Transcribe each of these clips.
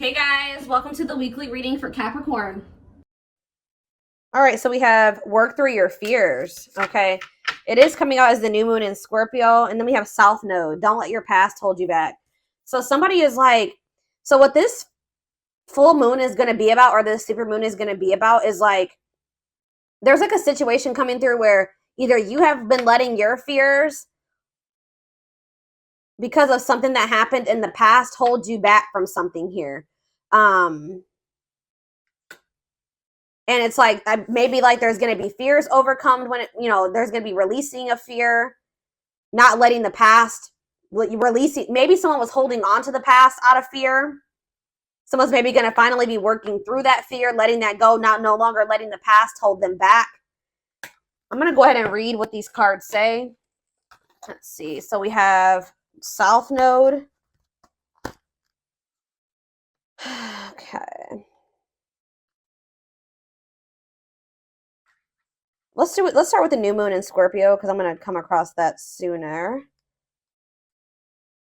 Hey guys, welcome to the weekly reading for Capricorn. All right, so we have work through your fears. Okay. It is coming out as the new moon in Scorpio. And then we have South Node. Don't let your past hold you back. So somebody is like, so what this full moon is going to be about, or this super moon is going to be about, is like, there's like a situation coming through where either you have been letting your fears because of something that happened in the past hold you back from something here. And it's like maybe like there's going to be fears overcome when there's going to be releasing of fear, not letting the past releasing. Maybe someone was holding on to the past out of fear. Someone's maybe going to finally be working through that fear, letting that go, no longer letting the past hold them back. I'm going to go ahead and read what these cards say. Let's see. So we have South Node. Okay. Let's start with the new moon in Scorpio, because I'm going to come across that sooner.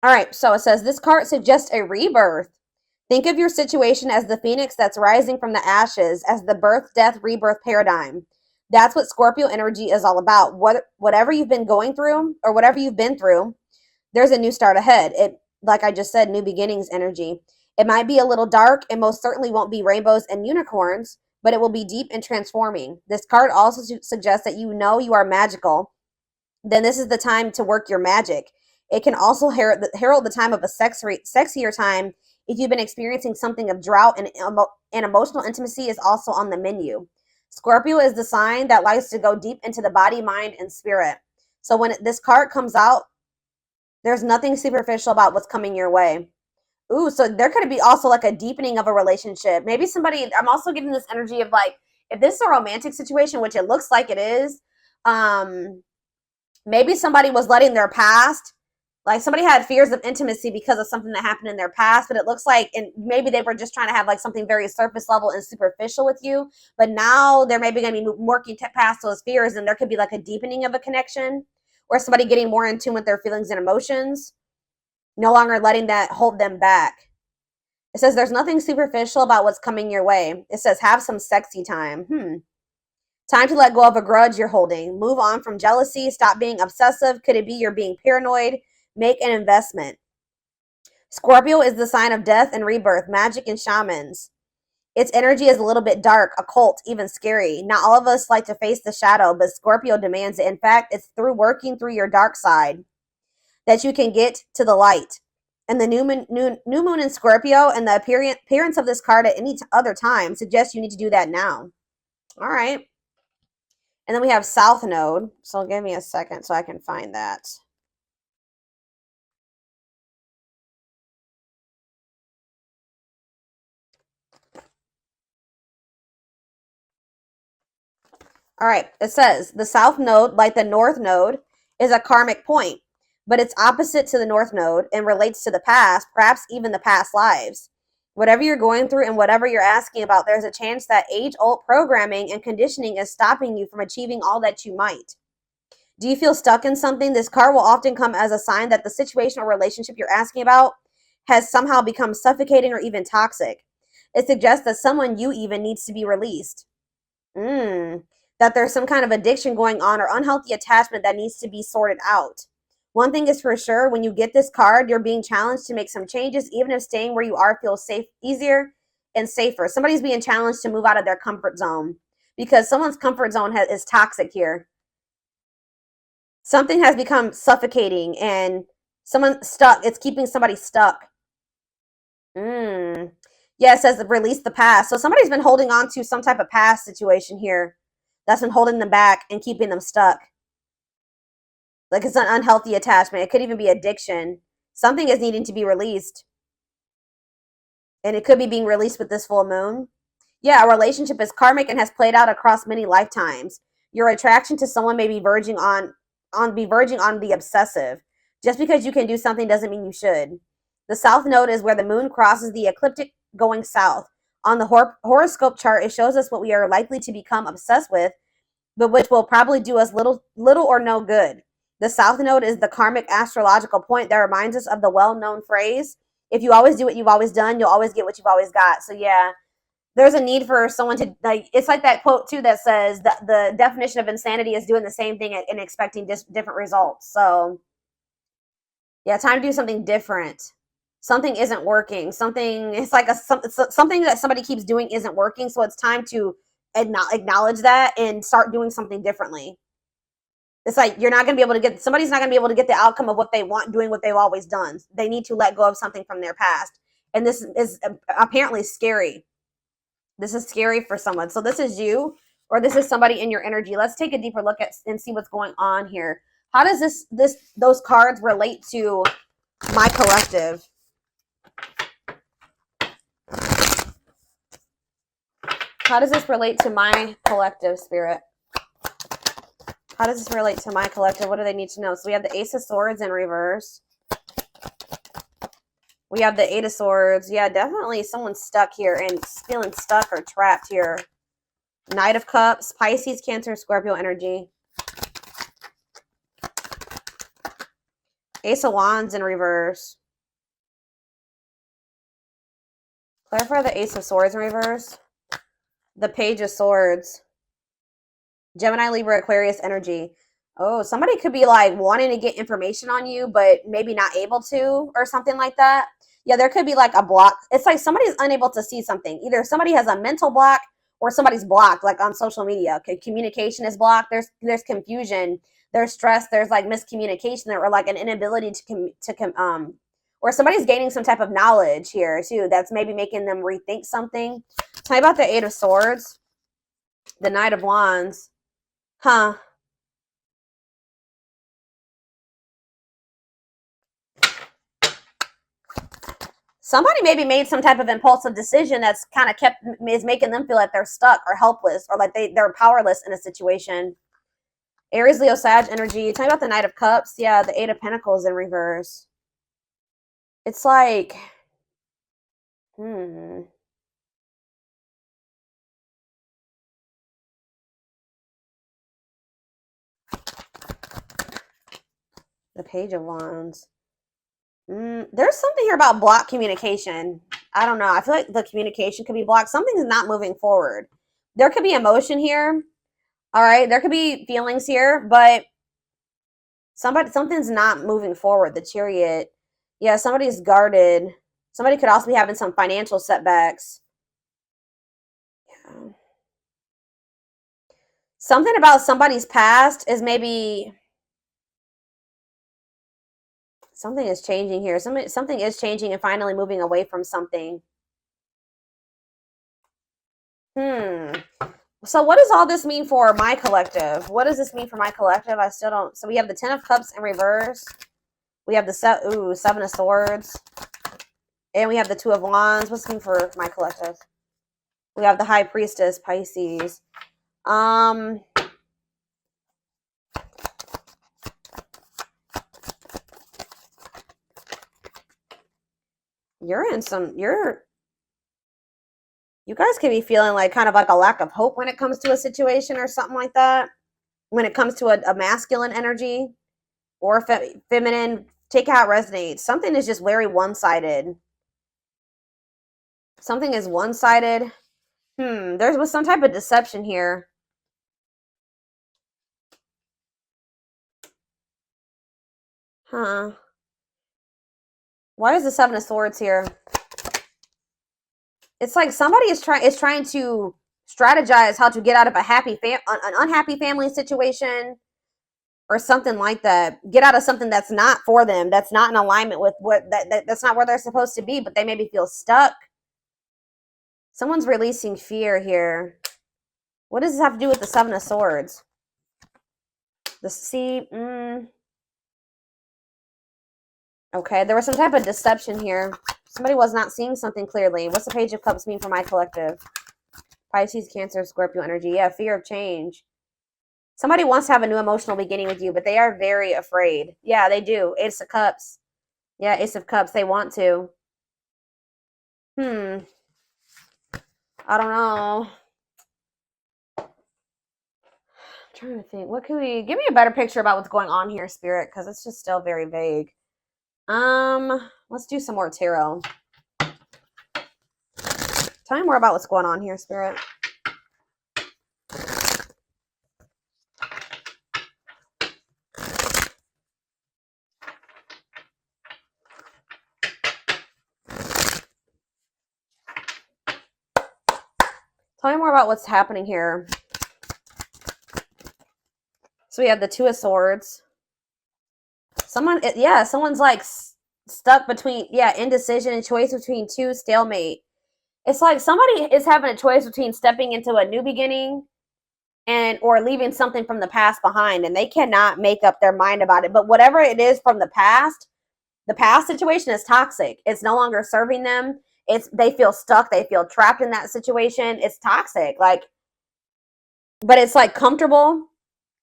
All right, so it says, this card suggests a rebirth. Think of your situation as the phoenix that's rising from the ashes, as the birth, death, rebirth paradigm. That's what Scorpio energy is all about. Whatever you've been going through, or whatever you've been through, there's a new start ahead. It, like I just said, new beginnings energy. It might be a little dark, and most certainly won't be rainbows and unicorns, but it will be deep and transforming. This card also suggests that you are magical. Then this is the time to work your magic. It can also herald the time of a sexier time if you've been experiencing something of drought, and emotional intimacy is also on the menu. Scorpio is the sign that likes to go deep into the body, mind, and spirit. So when this card comes out, there's nothing superficial about what's coming your way. Ooh, so there could be also like a deepening of a relationship. Maybe somebody, I'm also getting this energy of like, if this is a romantic situation, which it looks like it is, maybe somebody was letting their past, like somebody had fears of intimacy because of something that happened in their past, but it looks like, and maybe they were just trying to have like something very surface level and superficial with you, but now they're maybe going to be working past those fears, and there could be like a deepening of a connection, or somebody getting more in tune with their feelings and emotions, no longer letting that hold them back. It says there's nothing superficial about what's coming your way. It says have some sexy time. Time to let go of a grudge you're holding. Move on from jealousy. Stop being obsessive. Could it be you're being paranoid? Make an investment. Scorpio is the sign of death and rebirth, magic and shamans. Its energy is a little bit dark, occult, even scary. Not all of us like to face the shadow, but Scorpio demands it. In fact, it's through working through your dark side that you can get to the light. And the new moon in Scorpio and the appearance of this card at any other time suggests you need to do that now. All right. And then we have South Node. So give me a second so I can find that. All right. It says the South Node, like the North Node, is a karmic point, but it's opposite to the North Node and relates to the past, perhaps even the past lives. Whatever you're going through and whatever you're asking about, there's a chance that age-old programming and conditioning is stopping you from achieving all that you might. Do you feel stuck in something? This card will often come as a sign that the situation or relationship you're asking about has somehow become suffocating or even toxic. It suggests that someone you even needs to be released. That there's some kind of addiction going on or unhealthy attachment that needs to be sorted out. One thing is for sure, when you get this card, you're being challenged to make some changes, even if staying where you are feels safe, easier and safer. Somebody's being challenged to move out of their comfort zone because someone's comfort zone is toxic here. Something has become suffocating and someone's stuck. It's keeping somebody stuck. Yeah, it says release the past. So somebody's been holding on to some type of past situation here that's been holding them back and keeping them stuck. Like it's an unhealthy attachment. It could even be addiction. Something is needing to be released. And it could be being released with this full moon. Yeah, a relationship is karmic and has played out across many lifetimes. Your attraction to someone may be verging on the obsessive. Just because you can do something doesn't mean you should. The South Node is where the moon crosses the ecliptic going south. On the horoscope chart, it shows us what we are likely to become obsessed with, but which will probably do us little or no good. The South Node is the karmic astrological point that reminds us of the well-known phrase, If you always do what you've always done, you'll always get what you've always got. So yeah, there's a need for someone to, like, it's like that quote too that says that the definition of insanity is doing the same thing and expecting different results. So yeah, time to do something different. Something isn't working. Something, it's like something that somebody keeps doing isn't working. So it's time to acknowledge that and start doing something differently. It's like you're not going to be able to get, somebody's not going to be able to get the outcome of what they want doing what they've always done. They need to let go of something from their past. And this is apparently scary. This is scary for someone. So this is you, or this is somebody in your energy. Let's take a deeper look at and see what's going on here. How does those cards relate to my collective? How does this relate to my collective, Spirit? How does this relate to my collective? What do they need to know? So we have the Ace of Swords in reverse. We have the Eight of Swords. Yeah, definitely someone's stuck here and feeling stuck or trapped here. Knight of Cups, Pisces, Cancer, Scorpio energy. Ace of Wands in reverse. Clarify the Ace of Swords in reverse. The Page of Swords. Gemini, Libra, Aquarius energy. Oh, somebody could be like wanting to get information on you, but maybe not able to, or something like that. Yeah, there could be like a block. It's like somebody's unable to see something. Either somebody has a mental block or somebody's blocked, like on social media. Communication is blocked. There's confusion. There's stress. There's like miscommunication, or like an inability or somebody's gaining some type of knowledge here too. That's maybe making them rethink something. Tell me about the Eight of Swords, the Knight of Wands. Huh. Somebody maybe made some type of impulsive decision that's kind of is making them feel like they're stuck or helpless, or like they're powerless in a situation. Aries, Leo, Sag energy. Tell me about the Knight of Cups. Yeah, the Eight of Pentacles in reverse. It's like, The Page of Wands. There's something here about blocked communication. I don't know. I feel like the communication could be blocked. Something's not moving forward. There could be emotion here. All right. There could be feelings here, but something's not moving forward. The Chariot. Yeah, somebody's guarded. Somebody could also be having some financial setbacks. Yeah. Something about somebody's past is maybe something is changing here. Something is changing and finally moving away from something. So what does all this mean for my collective? What does this mean for my collective? I still don't. So we have the Ten of Cups in reverse. We have the Seven of Swords. And we have the Two of Wands. What's this mean for my collective? We have the High Priestess, Pisces. You guys could be feeling like kind of like a lack of hope when it comes to a situation or something like that. When it comes to a masculine energy or feminine, take it how it resonates. Something is just very one-sided. Something is one-sided. There was some type of deception here. Huh. Why is the Seven of Swords here? It's like somebody is trying to strategize how to get out of an unhappy family situation or something like that. Get out of something that's not for them, that's not in alignment with that's not where they're supposed to be, but they maybe feel stuck. Someone's releasing fear here. What does this have to do with the Seven of Swords? Okay, there was some type of deception here. Somebody was not seeing something clearly. What's the Page of Cups mean for my collective? Pisces, Cancer, Scorpio energy. Yeah, fear of change. Somebody wants to have a new emotional beginning with you, but they are very afraid. Yeah, they do. Ace of Cups. Yeah, Ace of Cups. They want to. I don't know. I'm trying to think. What could we... Give me a better picture about what's going on here, Spirit, because it's just still very vague. Let's do some more tarot. Tell me more about what's going on here, Spirit. Tell me more about what's happening here. So we have the Two of Swords. Someone's like stuck between, indecision and choice between two, stalemate. It's like somebody is having a choice between stepping into a new beginning or leaving something from the past behind, and they cannot make up their mind about it. But whatever it is from the past situation is toxic. It's no longer serving them. They feel stuck. They feel trapped in that situation. It's toxic. But it's like comfortable.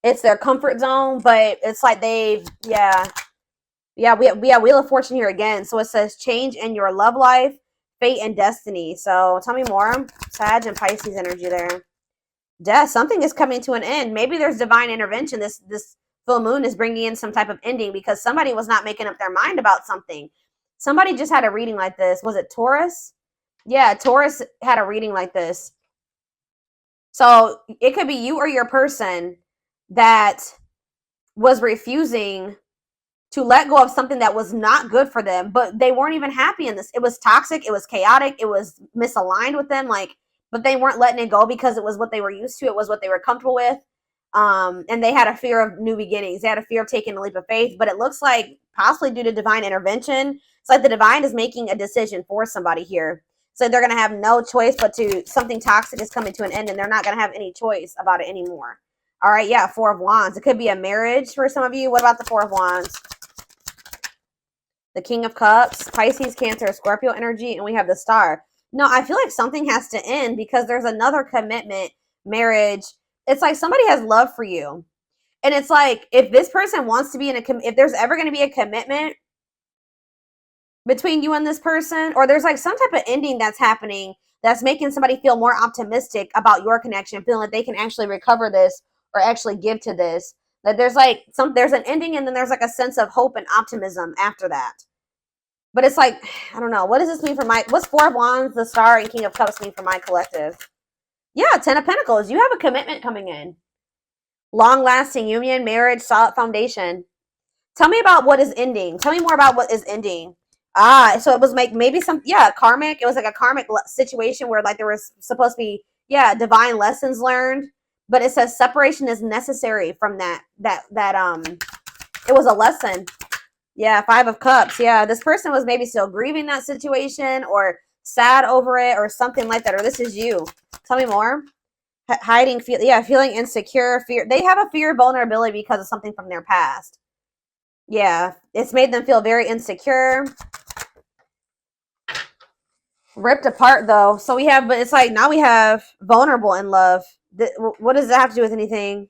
It's their comfort zone, but it's like we have Wheel of Fortune here again. So it says change in your love life, fate, and destiny. So tell me more. Sag and Pisces energy there. Death. Something is coming to an end. Maybe there's divine intervention. This full moon is bringing in some type of ending because somebody was not making up their mind about something. Somebody just had a reading like this. Was it Taurus? Yeah, Taurus had a reading like this. So it could be you or your person that was refusing to let go of something that was not good for them, but they weren't even happy in this. It was toxic. It was chaotic. It was misaligned with them. But they weren't letting it go because it was what they were used to. It was what they were comfortable with. And they had a fear of new beginnings. They had a fear of taking a leap of faith, but it looks like possibly due to divine intervention. It's like the divine is making a decision for somebody here. So they're going to have no choice but something toxic is coming to an end, and they're not going to have any choice about it anymore. All right, yeah, Four of Wands. It could be a marriage for some of you. What about the Four of Wands? The King of Cups, Pisces, Cancer, Scorpio energy, and we have the Star. No, I feel like something has to end because there's another commitment, marriage. It's like somebody has love for you. And it's like if this person wants to be if there's ever going to be a commitment between you and this person, or there's like some type of ending that's happening that's making somebody feel more optimistic about your connection, feeling like they can actually recover this or actually give to this. That there's an ending, and then there's like a sense of hope and optimism after that. But it's like, I don't know. What does this mean for what's Four of Wands, the Star, and King of Cups mean for my collective? Yeah, Ten of Pentacles. You have a commitment coming in. Long-lasting union, marriage, solid foundation. Tell me about what is ending. Tell me more about what is ending. So it was maybe karmic. It was like a karmic situation where like there was supposed to be, divine lessons learned. But it says separation is necessary from that it was a lesson. Yeah, Five of Cups. Yeah, this person was maybe still grieving that situation or sad over it or something like that. Or this is you. Tell me more. Hiding, feeling insecure, fear. They have a fear of vulnerability because of something from their past. Yeah, it's made them feel very insecure. Ripped apart, though. So but it's like now we have vulnerable in love. What does that have to do with anything?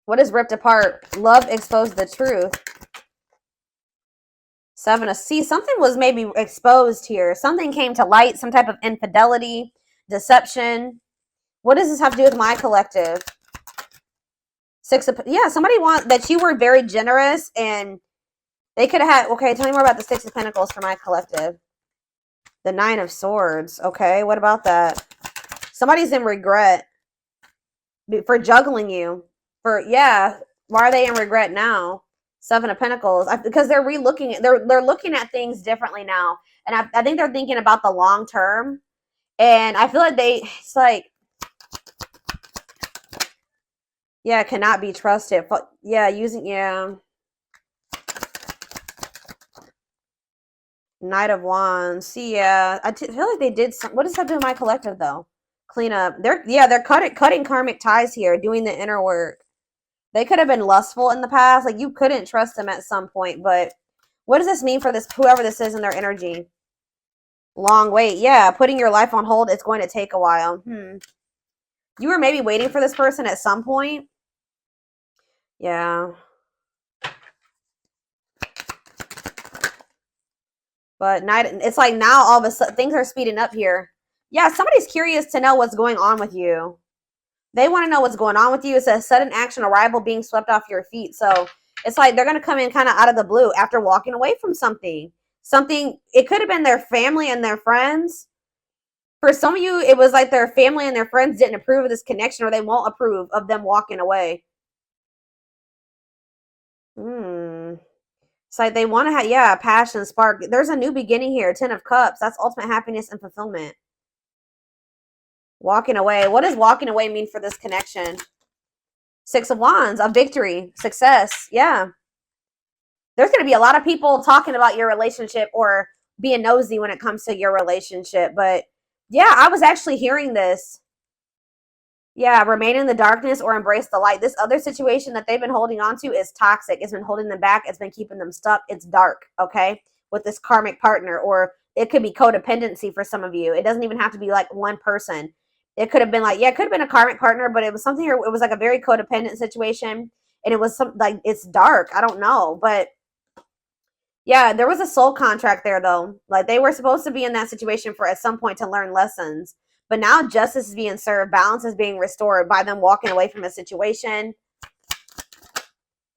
What is ripped apart? Love exposed the truth. Seven of Cups. Something was maybe exposed here. Something came to light. Some type of infidelity, deception. What does this have to do with my collective? Somebody that you were very generous and they could have had. Okay, tell me more about the Six of Pentacles for my collective. The Nine of Swords. Okay, what about that? Somebody's in regret for juggling you. Why are they in regret now? Seven of Pentacles. Because they're they're looking at things differently now. And I think they're thinking about the long term. And I feel like cannot be trusted. Knight of Wands. I feel like they did what does that do with my collective though? Clean up. They're cutting karmic ties here, doing the inner work. They could have been lustful in the past. Like you couldn't trust them at some point, but what does this mean for whoever this is in their energy? Long wait. Yeah, putting your life on hold. It's going to take a while. You were maybe waiting for this person at some point. Yeah. But it's like now all of a sudden things are speeding up here. Yeah, somebody's curious to know what's going on with you. They want to know what's going on with you. It's a sudden action arrival being swept off your feet. So it's like they're going to come in kind of out of the blue after walking away from something. Something, it could have been their family and their friends. For some of you, it was like their family and their friends didn't approve of this connection, or they won't approve of them walking away. It's like they want to have, yeah, passion, spark. There's a new beginning here. 10 of Cups. That's ultimate happiness and fulfillment. Walking away. What does walking away mean for this connection? 6 of Wands. A victory. Success. Yeah. There's going to be a lot of people talking about your relationship or being nosy when it comes to your relationship. But yeah, I was actually hearing this. Yeah, remain in the darkness or embrace the light. This other situation that they've been holding on to is toxic. It's been holding them back. It's been keeping them stuck. It's dark, okay, with this karmic partner. Or it could be codependency for some of you. It doesn't even have to be like one person. It could have been like, yeah, it could have been a karmic partner, but it was something, it was like a very codependent situation. And it was some, like, it's dark. I don't know. But yeah, there was a soul contract there, though. Like, they were supposed to be in that situation for at some point to learn lessons. But now justice is being served. Balance is being restored by them walking away from a situation.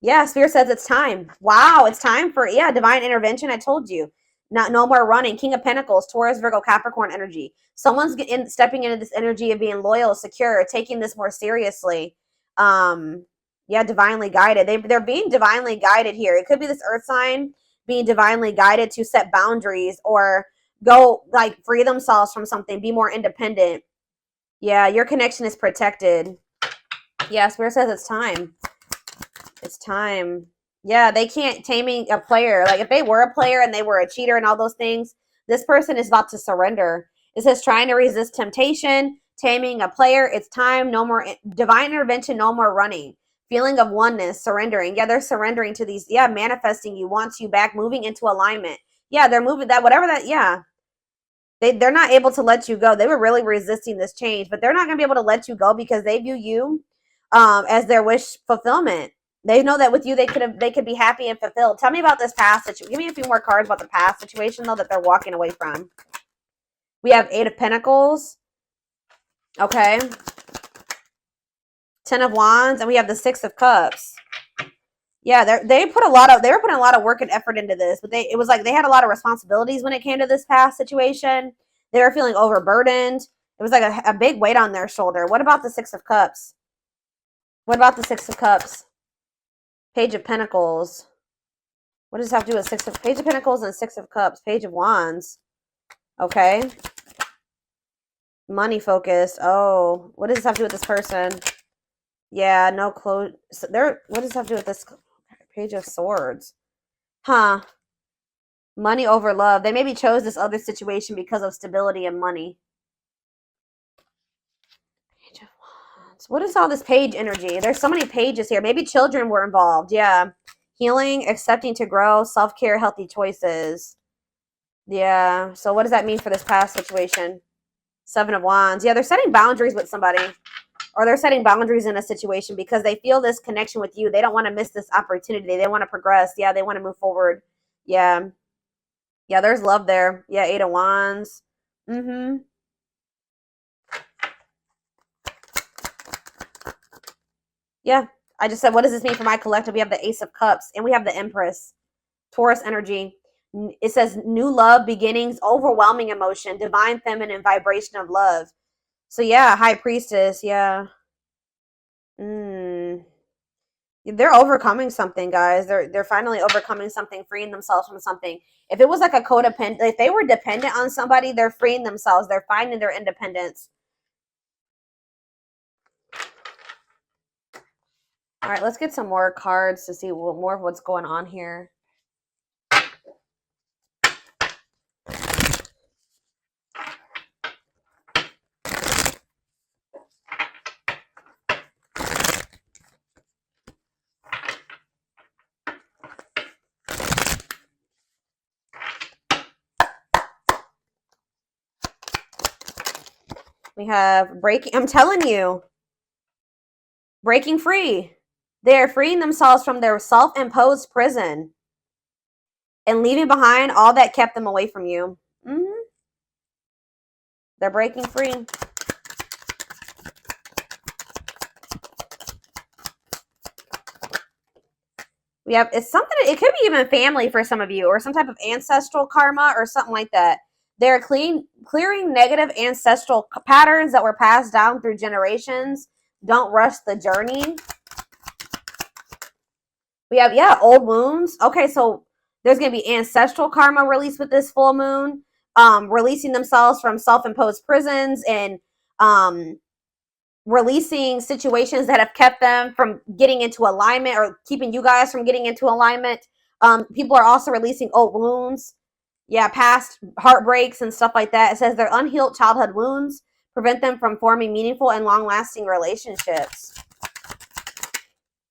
Yeah, Spirit says it's time. Wow, it's time for, yeah, divine intervention. I told you. No more running. King of Pentacles, Taurus, Virgo, Capricorn energy. Someone's stepping into this energy of being loyal, secure, taking this more seriously. Yeah, divinely guided. They're being divinely guided here. It could be this earth sign being divinely guided to set boundaries or go, like, free themselves from something, be more independent. Yeah, your connection is protected. Yeah, Spirit says it's time. It's time. Yeah, they can't taming a player. Like, if they were a player and they were a cheater and all those things, this person is about to surrender. It says trying to resist temptation, taming a player. It's time. No more divine intervention. No more running. Feeling of oneness, surrendering. Yeah, they're surrendering to these. Yeah, manifesting you, wants you back, moving into alignment. Yeah, they're moving that, whatever that, yeah. They're not able to let you go. They were really resisting this change, but they're not going to be able to let you go because they view you as their wish fulfillment. They know that with you, they could be happy and fulfilled. Tell me about this past situation. Give me a few more cards about the past situation, though, that they're walking away from. We have 8 of Pentacles. Okay. 10 of Wands, and we have the 6 of Cups. Yeah, they were putting a lot of work and effort into this, but it was like they had a lot of responsibilities when it came to this past situation. They were feeling overburdened. It was like a big weight on their shoulder. What about the 6 of Cups? What about the 6 of Cups? Page of Pentacles. What does this have to do with Page of Pentacles and 6 of Cups? Page of Wands. Okay. Money focus. Oh, what does this have to do with this person? Yeah, no clothes. What does this have to do with this? Page of Swords. Huh. Money over love. They maybe chose this other situation because of stability and money. Page of Wands. What is all this page energy? There's so many pages here. Maybe children were involved. Yeah. Healing, accepting to grow, self-care, healthy choices. Yeah. So what does that mean for this past situation? 7 of Wands. Yeah, they're setting boundaries with somebody. Or they're setting boundaries in a situation because they feel this connection with you. They don't want to miss this opportunity. They want to progress. Yeah, they want to move forward. Yeah. Yeah, there's love there. Yeah, 8 of Wands. Yeah, I just said, what does this mean for my collective? We have the Ace of Cups and we have the Empress. Taurus energy. It says new love, beginnings, overwhelming emotion, divine feminine vibration of love. So yeah, High Priestess. Yeah. They're overcoming something, guys. They're finally overcoming something, freeing themselves from something. If it was like a codependent, if they were dependent on somebody, they're freeing themselves. They're finding their independence. All right, let's get some more cards to see more of what's going on here. We have breaking. I'm telling you, breaking free. They're freeing themselves from their self-imposed prison and leaving behind all that kept them away from you. They're breaking free. We have, it's something, it could be even family for some of you, or some type of ancestral karma or something like that. They're clearing negative ancestral patterns that were passed down through generations. Don't rush the journey. We have, yeah, old wounds. Okay, so there's going to be ancestral karma released with this full moon, releasing themselves from self-imposed prisons, and releasing situations that have kept them from getting into alignment, or keeping you guys from getting into alignment. People are also releasing old wounds. Yeah, past heartbreaks and stuff like that. It says their unhealed childhood wounds prevent them from forming meaningful and long-lasting relationships.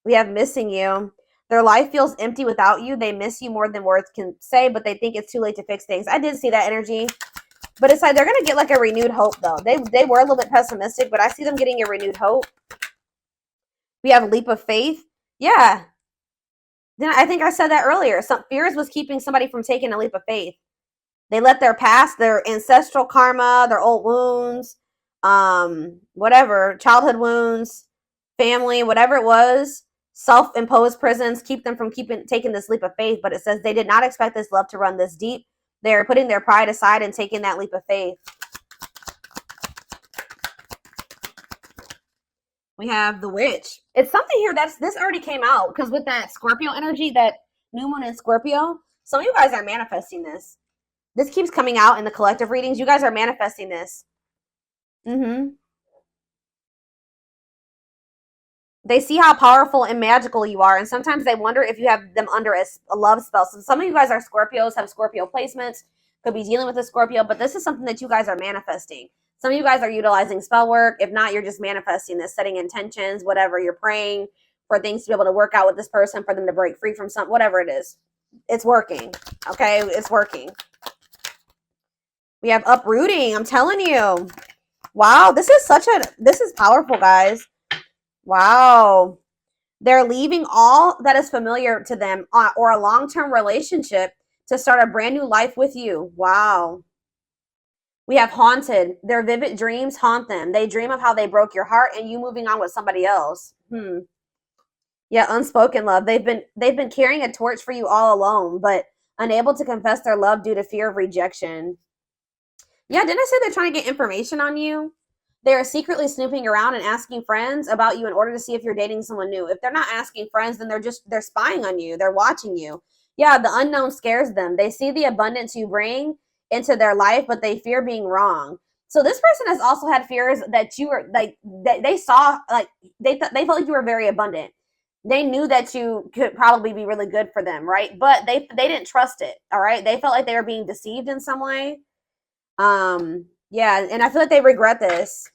We have missing you. Their life feels empty without you. They miss you more than words can say, but they think it's too late to fix things. I did see that energy. But it's like they're going to get like a renewed hope, though. They were a little bit pessimistic, but I see them getting a renewed hope. We have a leap of faith. Yeah. Then I think I said that earlier. Some fears was keeping somebody from taking a leap of faith. They let their past, their ancestral karma, their old wounds, whatever, childhood wounds, family, whatever it was, self-imposed prisons, keep them from taking this leap of faith. But it says they did not expect this love to run this deep. They're putting their pride aside and taking that leap of faith. We have the witch. It's something here this already came out, because with that Scorpio energy, that new moon in Scorpio, some of you guys are manifesting this. This keeps coming out in the collective readings. You guys are manifesting this. They see how powerful and magical you are, and sometimes they wonder if you have them under a love spell. So some of you guys are Scorpios, have Scorpio placements, could be dealing with a Scorpio, but this is something that you guys are manifesting. Some of you guys are utilizing spell work. If not, you're just manifesting this, setting intentions, whatever. You're praying for things to be able to work out with this person, for them to break free from something, whatever it is. It's working, okay? It's working. We have uprooting. I'm telling you. Wow, this is powerful, guys. Wow. They're leaving all that is familiar to them, or a long-term relationship, to start a brand new life with you. Wow. We have haunted. Their vivid dreams haunt them. They dream of how they broke your heart and you moving on with somebody else. Yeah, unspoken love. They've been carrying a torch for you all alone, but unable to confess their love due to fear of rejection. Yeah, didn't I say they're trying to get information on you? They are secretly snooping around and asking friends about you in order to see if you're dating someone new. If they're not asking friends, then they're spying on you. They're watching you. Yeah, the unknown scares them. They see the abundance you bring into their life, but they fear being wrong. So this person has also had fears that you were like, that they saw, like they felt like you were very abundant. They knew that you could probably be really good for them, right? But they didn't trust it. All right, they felt like they were being deceived in some way. Yeah, and I feel like they regret this.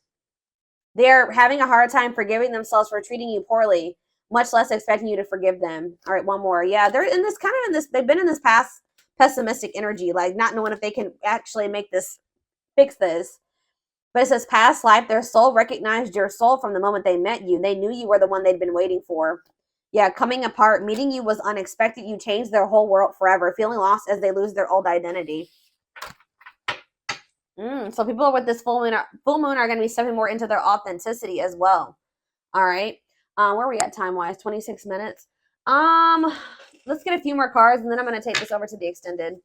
They're having a hard time forgiving themselves for treating you poorly, much less expecting you to forgive them. All right, one more. Yeah, they're in this they've been in this past pessimistic energy, like not knowing if they can actually fix this. But it says past life, their soul recognized your soul from the moment they met you. They knew you were the one they'd been waiting for. Yeah, coming apart, meeting you was unexpected. You changed their whole world forever, feeling lost as they lose their old identity. So people with this full moon are going to be stepping more into their authenticity as well. All right. Where are we at time-wise? 26 minutes. Let's get a few more cards, and then I'm going to take this over to the extended.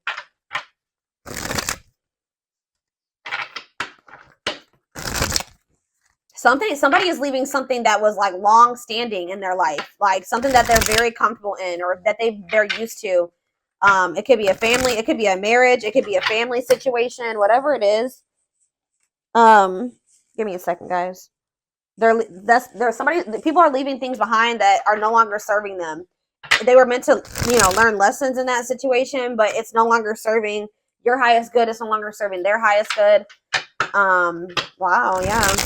Somebody is leaving something that was like long standing in their life, like something that they're very comfortable in, or that they're used to. It could be a family, it could be a marriage, it could be a family situation, whatever it is. Give me a second, guys. People are leaving things behind that are no longer serving them. They were meant to, learn lessons in that situation, but it's no longer serving your highest good. It's no longer serving their highest good. Wow, yeah.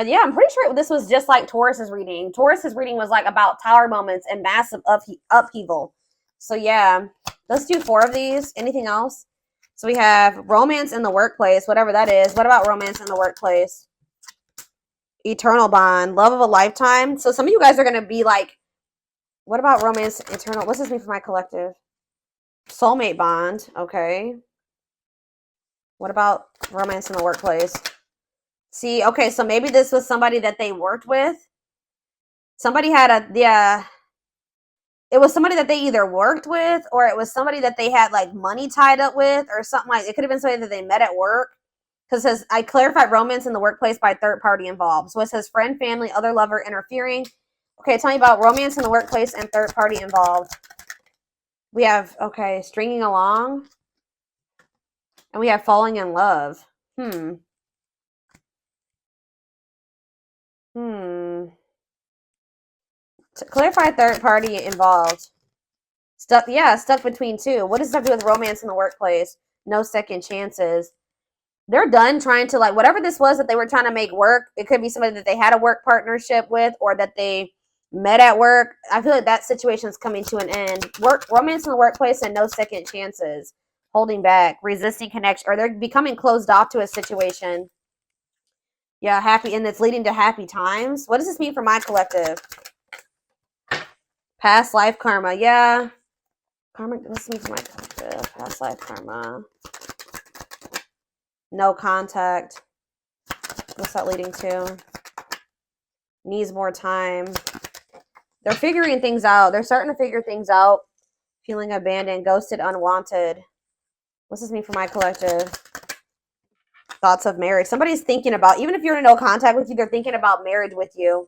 Yeah, I'm pretty sure this was just like Taurus's reading. Taurus's reading was like about tower moments and massive upheaval. So yeah, let's do 4 of these. Anything else? So we have romance in the workplace, whatever that is. What about romance in the workplace? Eternal bond, love of a lifetime. So some of you guys are going to be like, what about romance eternal? What's this mean for my collective? Soulmate bond. Okay. What about romance in the workplace? See, okay, so maybe this was somebody that they worked with. Somebody had a, yeah, it was somebody that they either worked with or it was somebody that they had like money tied up with or something like, it could have been somebody that they met at work. Because it says, I clarified romance in the workplace by third party involved. So it says friend, family, other lover interfering. Okay, tell me about romance in the workplace and third party involved. We have, okay, stringing along. And we have falling in love. Hmm. To clarify third party involved. Stuck, yeah, stuck between two. What does this have to do with romance in the workplace? No second chances. They're done trying to, like, whatever this was that they were trying to make work. It could be somebody that they had a work partnership with or that they met at work. I feel like that situation is coming to an end. Romance in the workplace and no second chances. Holding back, resisting connection, or they're becoming closed off to a situation. Yeah, happy, and it's leading to happy times. What does this mean for my collective? Past life karma. Yeah. Karma, what's this mean for my collective? Past life karma. No contact. What's that leading to? Needs more time. They're figuring things out. They're starting to figure things out. Feeling abandoned, ghosted, unwanted. What's this mean for my collective? Thoughts of marriage. Somebody's thinking about, even if you're in no contact with you, they're thinking about marriage with you.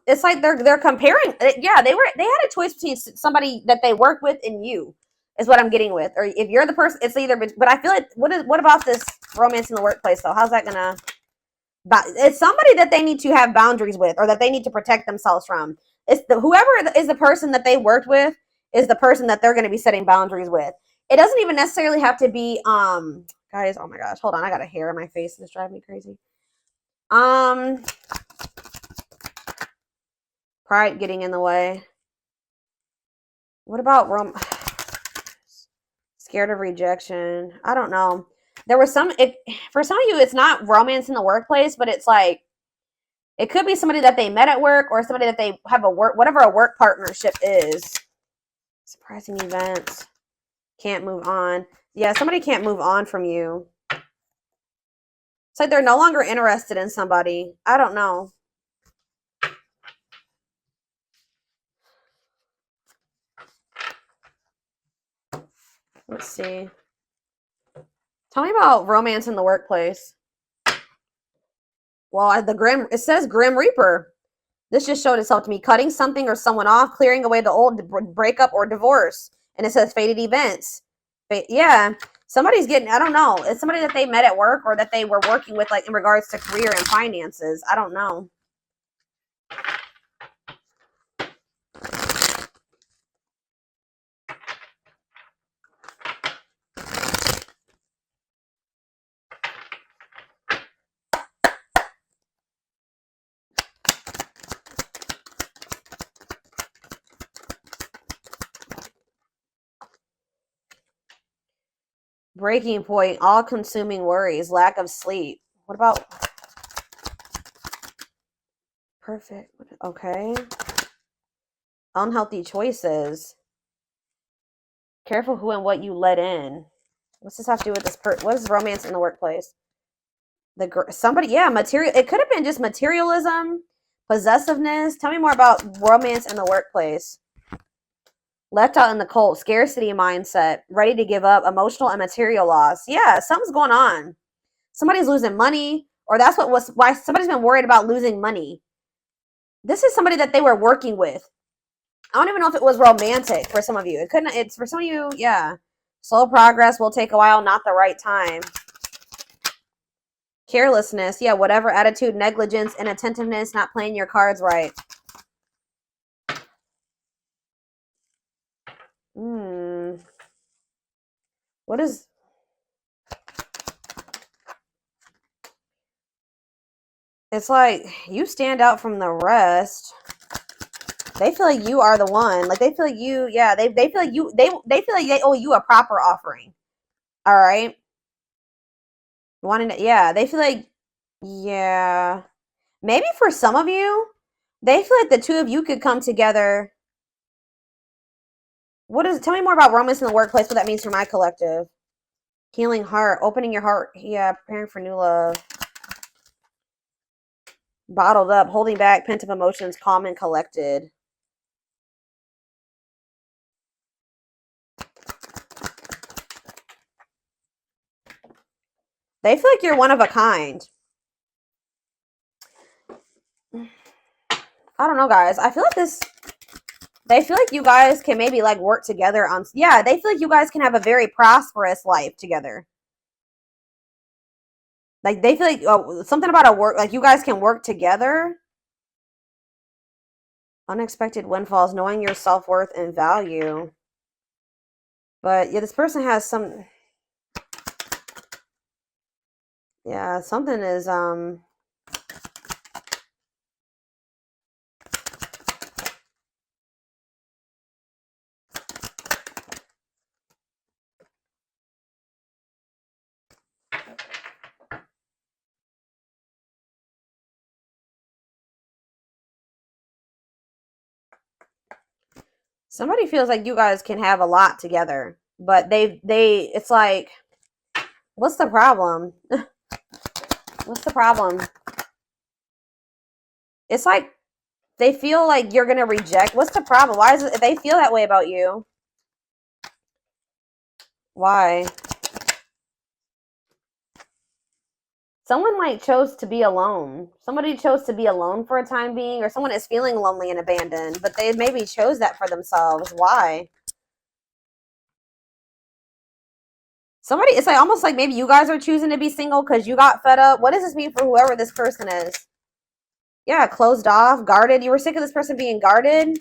It's like they're comparing. Yeah, they had a choice between somebody that they work with and you, is what I'm getting with. Or if you're the person, it's either. But I feel like what about this romance in the workplace though? How's that gonna? But it's somebody that they need to have boundaries with, or that they need to protect themselves from. It's whoever is the person that they worked with is the person that they're going to be setting boundaries with. It doesn't even necessarily have to be guys. Oh my gosh, hold on, I got a hair in my face. It's driving me crazy. Pride getting in the way. What about scared of rejection? I don't know. There was for some of you, it's not romance in the workplace, but it's like, it could be somebody that they met at work or somebody that they have whatever a work partnership is. Surprising events. Can't move on. Yeah, somebody can't move on from you. It's like they're no longer interested in somebody. I don't know. Let's see. Tell me about romance in the workplace. Well, it says Grim Reaper. This just showed itself to me. Cutting something or someone off, clearing away the old, breakup or divorce. And it says fated events. Yeah, somebody's getting, I don't know. It's somebody that they met at work or that they were working with, like in regards to career and finances. I don't know. Breaking point, all-consuming worries, lack of sleep. What about perfect? Okay. Unhealthy choices. Careful who and what you let in. What's this have to do with this? What is romance in the workplace? Somebody, yeah, material. It could have been just materialism, possessiveness. Tell me more about romance in the workplace. Left out in the cold, scarcity mindset, ready to give up, emotional and material loss. Yeah, something's going on. Somebody's losing money, or that's why somebody's been worried about losing money. This is somebody that they were working with. I don't even know if it was romantic for some of you. It's for some of you, yeah. Slow progress will take a while, not the right time. Carelessness, yeah, whatever attitude, negligence, inattentiveness, not playing your cards right. What is... It's like you stand out from the rest. They feel like you are the one. Like they feel like you, yeah, they feel like you, they feel like they owe you a proper offering. All right. Yeah, they feel like, yeah. Maybe for some of you, they feel like the two of you could come together Tell me more about romance in the workplace, what that means for my collective. Healing heart, opening your heart. Yeah, preparing for new love. Bottled up, holding back, pent up emotions, calm and collected. They feel like you're one of a kind. I don't know, guys. I feel like they feel like you guys can maybe like work together on, yeah, they feel like you guys can have a very prosperous life together. Like they feel like something about a work, like you guys can work together. Unexpected windfalls, knowing your self-worth and value. But yeah, this person has some, yeah, something is somebody feels like you guys can have a lot together, but it's like, what's the problem? What's the problem? It's like they feel like you're gonna reject. What's the problem? Why is it they feel that way about you? Why? Someone like chose to be alone. Somebody chose to be alone for a time being, or someone is feeling lonely and abandoned, but they maybe chose that for themselves. Why? Somebody, it's like almost like maybe you guys are choosing to be single because you got fed up. What does this mean for whoever this person is? Yeah, closed off, guarded. You were sick of this person being guarded.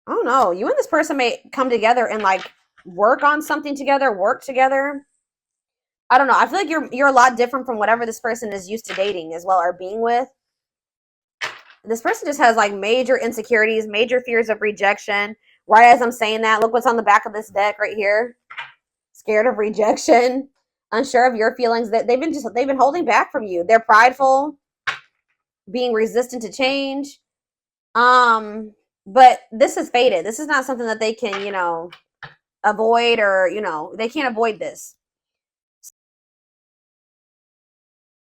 I don't know. You and this person may come together and like work on something together, work together. I don't know. I feel like you're a lot different from whatever this person is used to dating as well or being with. This person just has like major insecurities, major fears of rejection. Right as I'm saying that, look what's on the back of this deck right here. Scared of rejection, unsure of your feelings. That they've been holding back from you. They're prideful, being resistant to change. But this is fated. This is not something that they can, avoid, or, they can't avoid this.